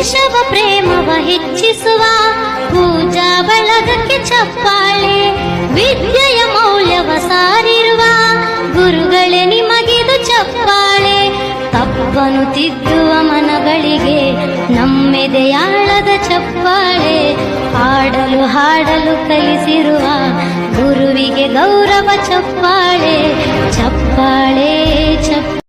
ದೇಶವ ಪ್ರೇಮವ ಹೆಚ್ಚಿಸುವ ಪೂಜಾ ಬಳಗಕ್ಕೆ ಚಪ್ಪಾಳೆ. ವಿದ್ಯೆಯ ಮೌಲ್ಯವ ಸಾರಿರುವ ಗುರುಗಳೇ ನಿಮಗಿದು ಚಪ್ಪಾಳೆ. ತಪ್ಪನು ತಿದ್ದುವ ಮನಗಳಿಗೆ ನಮ್ಮೆದೆಯಾಳದ ಚಪ್ಪಾಳೆ. ಆಡಲು ಹಾಡಲು ಕಲಿಸಿರುವ ಗುರುವಿಗೆ ಗೌರವ ಚಪ್ಪಾಳೆ. ಚಪ್ಪಾಳೆ ಚಪ್ಪಾಳೆ.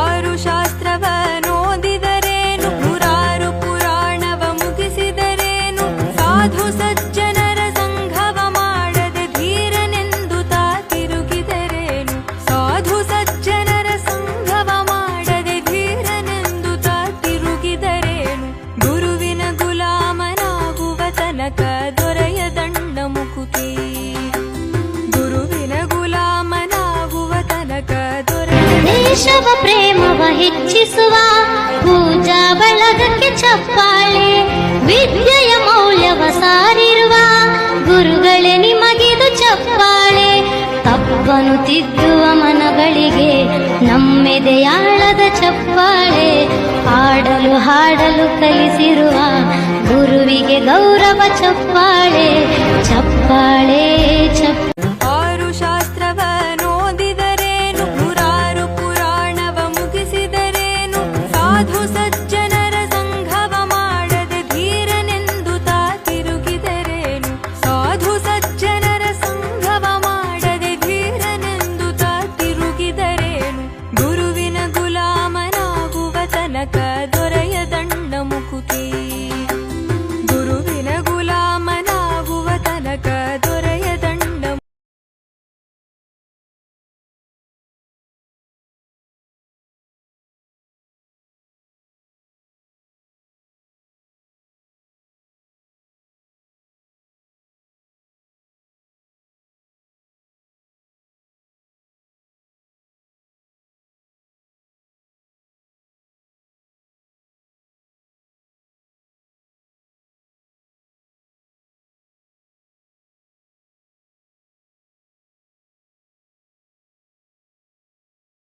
ಆರು ಶಾಸ್ತ್ರವ ನೋದಿದರೇನು, ನೂರಾರು ಪುರಾಣವ ಮುಗಿಸಿದರೇನು, ಸಾಧು ಸಜ್ಜನರ ಸಂಘವ ಮಾಡದೆ ಧೀರನೆಂದು ತಾ ತಿರುಗಿದರೇನು. ಸಾಧು ಸಜ್ಜನರ ಸಂಘವ ಮಾಡದೆ ಧೀರನೆಂದು ತಾ ತಿರುಗಿದರೇನು. ಗುರುವಿನ ಗುಲಾಮನಾಗುವ ತನಕ ದೊರೆಯದಂಡ ಮುಕುತಿ. ಗುರುವಿನ ಗುಲಾಮನಾಗುವ ತನಕ ದೇಶವ ಪ್ರೇಮವ ಹೆಚ್ಚಿಸುವ ಪೂಜಾ ಬಳಗಕ್ಕೆ ಚಪ್ಪಾಳೆ. ವಿದ್ಯೆಯ ಮೌಲ್ಯವ ಸಾರಿರುವ ಗುರುಗಳೇ ನಿಮಗಿದು ಚಪ್ಪಾಳೆ. ತಪ್ಪನು ತಿದ್ದುವ ಮನಗಳಿಗೆ ನಮ್ಮೆದೆಯಾಳದ ಚಪ್ಪಾಳೆ. ಆಡಲು ಹಾಡಲು ಕಲಿಸಿರುವ ಗುರುವಿಗೆ ಗೌರವ ಚಪ್ಪಾಳೆ. ಚಪ್ಪಾಳೆ ಚಪ್ಪಾಳೆ.